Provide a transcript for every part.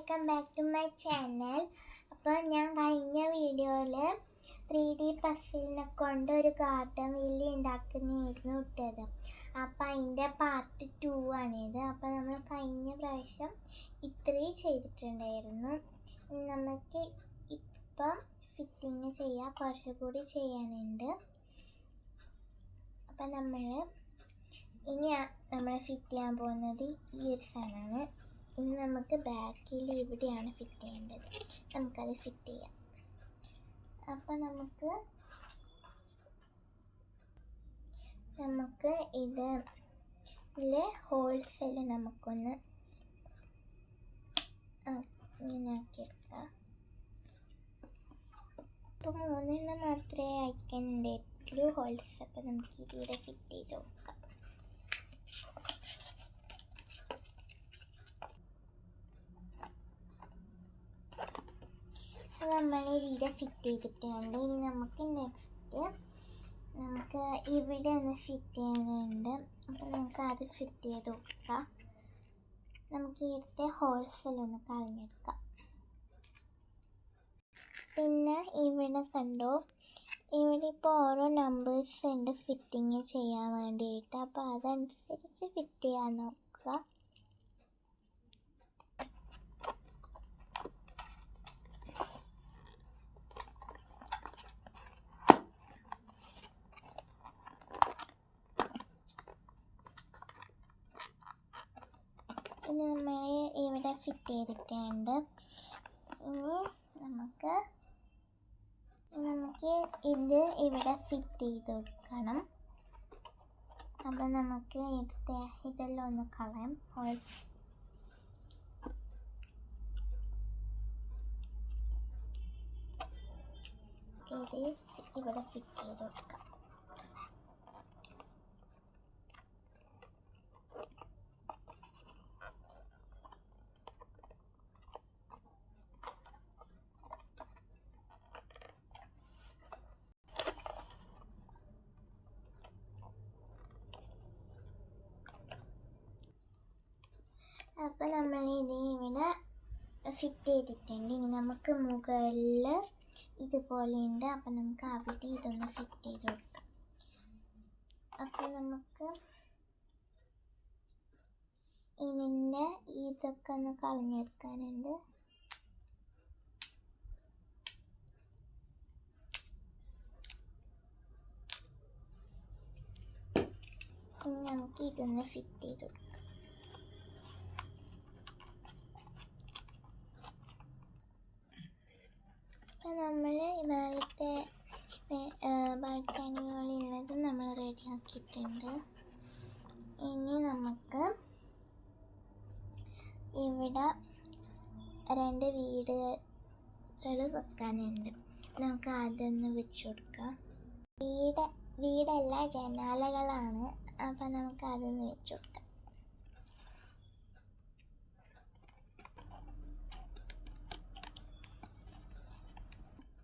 Welcome back to my channel. അപ്പോൾ ഞാൻ കഴിഞ്ഞ വീഡിയോയിൽ 3D പസിലിനെ കൊണ്ട് ഒരു ഗാർഡൻ വീല് ഉണ്ടാക്കുന്നതായിരുന്നു ഇട്ടത്. അപ്പോൾ അതിൻ്റെ പാർട്ട് 2 ആണിത്. അപ്പോൾ നമ്മൾ കഴിഞ്ഞ പ്രാവശ്യം ഇത്രയും ചെയ്തിട്ടുണ്ടായിരുന്നു. നമുക്ക് ഇപ്പം ഫിറ്റിങ് ചെയ്യാം, കുറച്ചുകൂടി ചെയ്യാനുണ്ട്. അപ്പം നമ്മൾ ഫിറ്റ് ചെയ്യാൻ പോകുന്നത് ഈ ഒരു സാധനമാണ്. ഇനി നമുക്ക് ബാക്കിൽ ഇവിടെയാണ് ഫിറ്റ് ചെയ്യേണ്ടത്. നമുക്കത് ഫിറ്റ് ചെയ്യാം. അപ്പം നമുക്ക് ഇതിലെ ഹോൾസിൽ നമുക്കൊന്ന് ഇങ്ങനെ ആക്കിയെടുക്കാം. അപ്പോൾ 3 എണ്ണം മാത്രമേ അയക്കാനുണ്ടായിട്ടുള്ളൂ ഹോൾസ്. അപ്പം നമുക്ക് ഇതിൽ ഫിറ്റ് ചെയ്ത് നോക്കാം. നമ്മൾ ഇതിൽ ഫിറ്റ് ചെയ്തിട്ടുണ്ട്. ഇനി നമുക്ക് നെക്സ്റ്റ് ഇവിടെ ഒന്ന് ഫിറ്റ് ചെയ്യാനുണ്ട്. അപ്പോൾ നമുക്ക് അത് ഫിറ്റ് ചെയ്ത് കൊടുക്കാം. നമുക്ക് ഇവിടുത്തെ ഹോൾസിലൊന്ന് കളഞ്ഞെടുക്കാം. പിന്നെ ഇവിടെ കണ്ടോ, ഇവിടെ ഇപ്പോൾ ഓരോ നമ്പേഴ്സ് ഉണ്ട് ഫിറ്റിങ് ചെയ്യാൻ വേണ്ടിയിട്ട്. അപ്പോൾ അതനുസരിച്ച് ഫിറ്റ് ചെയ്യാൻ നോക്കുക. ഇനി നമ്മൾ ഇവിടെ ഫിറ്റ് ചെയ്തിട്ടുണ്ട്. ഇനി നമുക്ക് ഇത് ഇവിടെ ഫിറ്റ് ചെയ്ത് കൊടുക്കണം. അപ്പോൾ നമുക്ക് ഇതെല്ലാം ഒന്ന് കളയാം. ഇത് ഇവിടെ ഫിറ്റ് ചെയ്ത് കൊടുക്കാം. അപ്പോൾ നമ്മൾ ഇവിടെ ഫിറ്റ് ചെയ്തിട്ടുണ്ട്. ഇനി നമുക്ക് മുകളിൽ ഇതുപോലെയുണ്ട്. അപ്പം നമുക്ക് അവിടെ ഇതൊന്ന് ഫിറ്റ് ചെയ്ത് കൊടുക്കാം. അപ്പോൾ നമുക്ക് ഇതിൻ്റെ ഇതൊക്കെ ഒന്ന് കളഞ്ഞെടുക്കാനുണ്ട്. ഇനി നമുക്ക് ഇതൊന്ന് ഫിറ്റ് ചെയ്ത് കൊടുക്കാം. അപ്പോൾ നമ്മൾ മേലത്തെ ബാൽക്കണികളുള്ളത് നമ്മൾ റെഡിയാക്കിയിട്ടുണ്ട്. ഇനി നമുക്ക് ഇവിടെ 2 വീടുകൾ വെക്കാനുണ്ട്. നമുക്ക് അതൊന്ന് വെച്ച് കൊടുക്കാം. വീടല്ല, ജനാലകളാണ്. അപ്പം നമുക്ക് അതൊന്ന് വെച്ച് കൊടുക്കാം.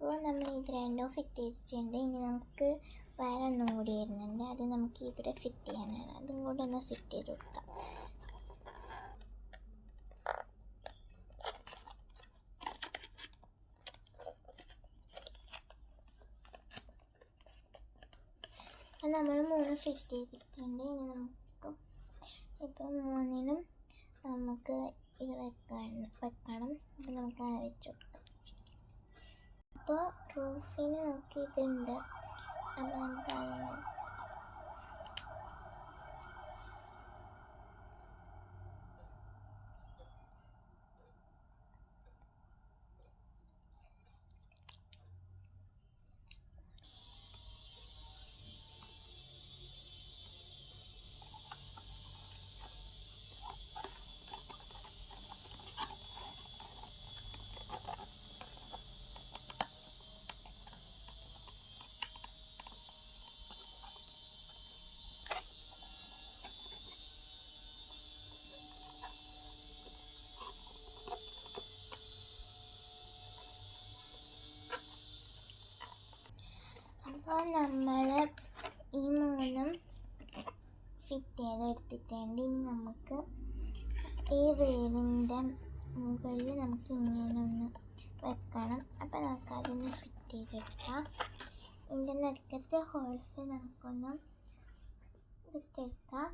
അപ്പോൾ നമ്മൾ ഇത് രണ്ടും ഫിറ്റ് ചെയ്തിട്ടുണ്ട്. ഇനി നമുക്ക് വേറെ ഒന്നും കൂടി വരുന്നുണ്ട്. അത് നമുക്ക് ഇവിടെ ഫിറ്റ് ചെയ്യാനാണ്. അതും കൂടെ ഒന്ന് ഫിറ്റ് ചെയ്ത് കൊടുക്കാം. അപ്പം നമ്മൾ 3 ഫിറ്റ് ചെയ്തിട്ടുണ്ട്. ഇനി നമുക്ക് ഇപ്പം 3നും നമുക്ക് ഇത് വെക്കണം. അപ്പം നമുക്ക് അത് വെച്ച് കൊടുക്കാം. അപ്പോൾ റൂഫിന് നമുക്ക് ഇതുണ്ട്. അപ്പോൾ നമുക്ക് അപ്പോൾ നമ്മൾ ഈ 3 ഫിറ്റ് ചെയ്തെടുത്തിട്ടുണ്ട്. ഇനി നമുക്ക് ഈ വീടിൻ്റെ മുകളിൽ നമുക്ക് ഇങ്ങനെ ഒന്ന് വെക്കണം. അപ്പോൾ നമുക്ക് അതൊന്ന് ഫിറ്റ് ചെയ്തെടുക്കാം. ഇതിൻ്റെ നടുക്കത്തെ ഹോൾസ് നമുക്കൊന്ന് വിട്ടെടുക്കാം.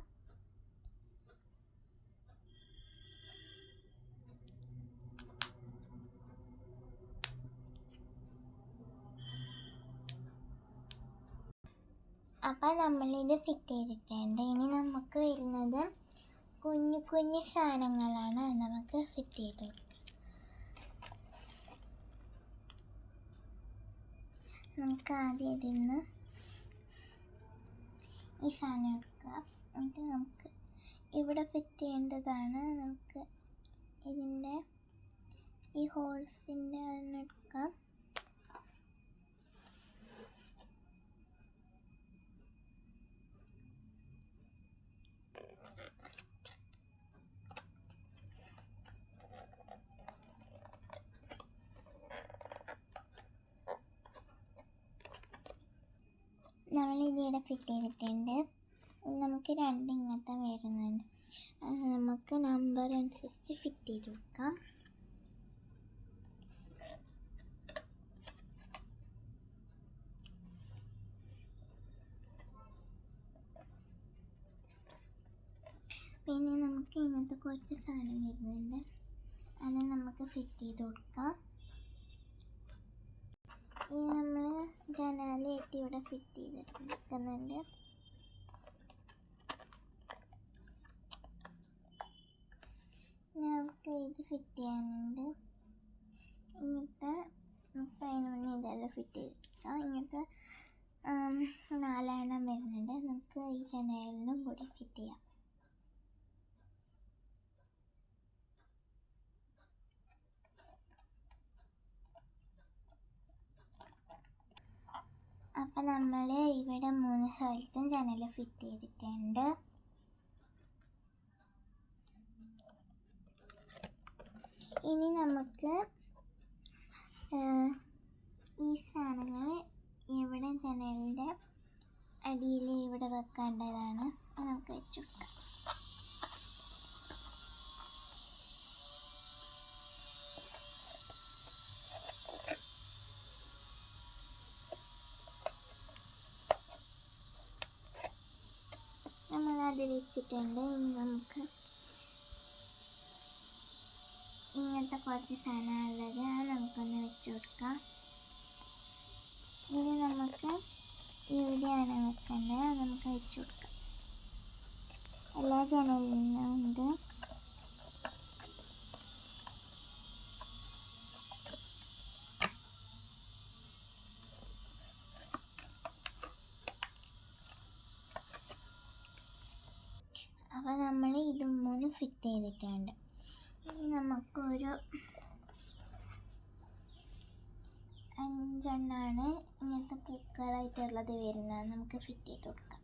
അപ്പോൾ നമ്മളിത് ഫിറ്റ് ചെയ്തിട്ടുണ്ട്. ഇനി നമുക്ക് വരുന്നത് കുഞ്ഞു കുഞ്ഞു സാധനങ്ങളാണ് നമുക്ക് ഫിറ്റ് ചെയ്ത് കൊടുക്കുക. നമുക്ക് ആദ്യം ഇതിന്ന് ഈ സാധനം എടുക്കുക. എന്നിട്ട് നമുക്ക് ഇവിടെ ഫിറ്റ് ചെയ്യേണ്ടതാണ്. നമുക്ക് ഇതിൻ്റെ ഈ ഹോൾസിൻ്റെ അതിനെടുക്കാം. നമ്മളിതിവിടെ ഫിറ്റ് ചെയ്തിട്ടുണ്ട്. നമുക്ക് രണ്ട് ഇങ്ങനത്തെ വരുന്നുണ്ട്. നമുക്ക് നമ്പർ അനുസരിച്ച് ഫിറ്റ് ചെയ്ത് കൊടുക്കാം. പിന്നെ നമുക്ക് ഇങ്ങനത്തെ കുറച്ച് സാധനം വരുന്നുണ്ട്. അത് നമുക്ക് ഫിറ്റ് ചെയ്ത് കൊടുക്കാം. നമ്മൾ ജനാലയായിട്ട് ഇവിടെ ഫിറ്റ് ചെയ്തിരിക്കുന്നുണ്ട്. പിന്നെ നമുക്ക് ഇത് ഫിറ്റ് ചെയ്യാനുണ്ട്. ഇങ്ങനത്തെ നമുക്ക് അതിന് മുന്നേ ഇതെല്ലാം ഫിറ്റ് ചെയ്തിട്ടാം. ഇങ്ങനത്തെ 4 എണ്ണം വരുന്നുണ്ട്. നമുക്ക് ഈ ജനാലിനും കൂടി ഫിറ്റ് ചെയ്യാം. അപ്പം നമ്മൾ ഇവിടെ 3 സ്ഥലത്തും ജനൽ ഫിറ്റ് ചെയ്തിട്ടുണ്ട്. ഇനി നമുക്ക് ഈ സാധനങ്ങൾ ഇവിടെ ജനലിൻ്റെ അടിയിൽ ഇവിടെ വെക്കേണ്ടതാണ്. അത് നമുക്ക് വെച്ച് കൊടുക്കാം. നമ്മളത് വെച്ചിട്ടുണ്ട്. ഇനി നമുക്ക് ഇങ്ങനത്തെ കുറച്ച് സാധനമുള്ളത് അത് നമുക്കൊന്ന് വെച്ച് കൊടുക്കാം. ഇനി നമുക്ക് ഇവിടെയാണ് വെക്കേണ്ടത്. അത് നമുക്ക് വെച്ച് കൊടുക്കാം. എല്ലാ ജനലിനും ഉണ്ട്. അപ്പോൾ നമ്മൾ ഇത് 3 ഫിറ്റ് ചെയ്തിട്ടുണ്ട്. ഇനി നമുക്കൊരു 5 എണ്ണമാണ് ഇങ്ങനത്തെ പൂക്കളായിട്ടുള്ളത് വരുന്നത്. നമുക്ക് ഫിറ്റ് ചെയ്ത് കൊടുക്കാം.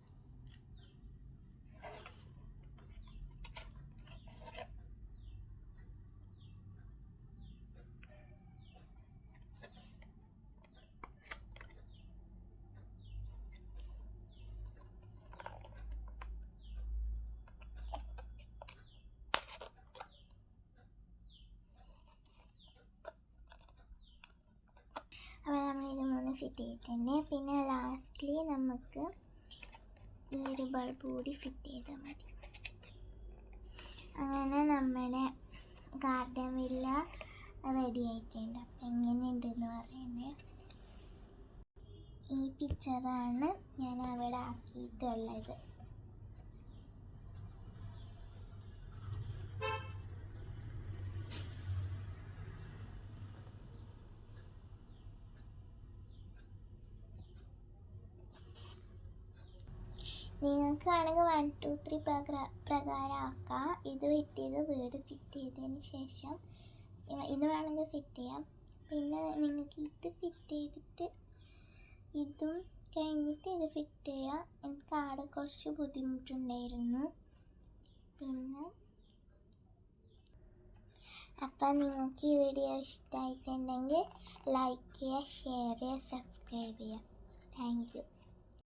അപ്പോൾ നമ്മളിത് 3 ഫിറ്റ് ചെയ്തിട്ടുണ്ട്. പിന്നെ ലാസ്റ്റ്ലി നമുക്ക് ഈ ഒരു ബൾബ് കൂടി ഫിറ്റ് ചെയ്താൽ മതി. അങ്ങനെ നമ്മുടെ ഗാർഡൻ വില്ല റെഡി ആയിട്ടുണ്ട്. അപ്പം എങ്ങനെയുണ്ടെന്ന് പറയുന്നത് ഈ പിക്ചറാണ് ഞാൻ അവിടെ ആക്കിയിട്ടുള്ളത്. നിങ്ങൾക്ക് വേണമെങ്കിൽ 1 2 3 പ്രകാരം ആക്കാം. ഇത് ഫിറ്റ് ചെയ്ത് വീട് ഫിറ്റ് ചെയ്തതിന് ശേഷം ഇത് വേണമെങ്കിൽ ഫിറ്റ് ചെയ്യാം. പിന്നെ നിങ്ങൾക്ക് ഇത് ഫിറ്റ് ചെയ്തിട്ട് ഇതും കഴിഞ്ഞിട്ട് ഇത് ഫിറ്റ് ചെയ്യാം. എനിക്ക് ആടെ കുറച്ച് ബുദ്ധിമുട്ടുണ്ടായിരുന്നു. പിന്നെ അപ്പം നിങ്ങൾക്ക് ഈ വീഡിയോ ഇഷ്ടമായിട്ടുണ്ടെങ്കിൽ ലൈക്ക് ചെയ്യുക, ഷെയർ ചെയ്യുക, സബ്സ്ക്രൈബ് ചെയ്യുക. Thank you.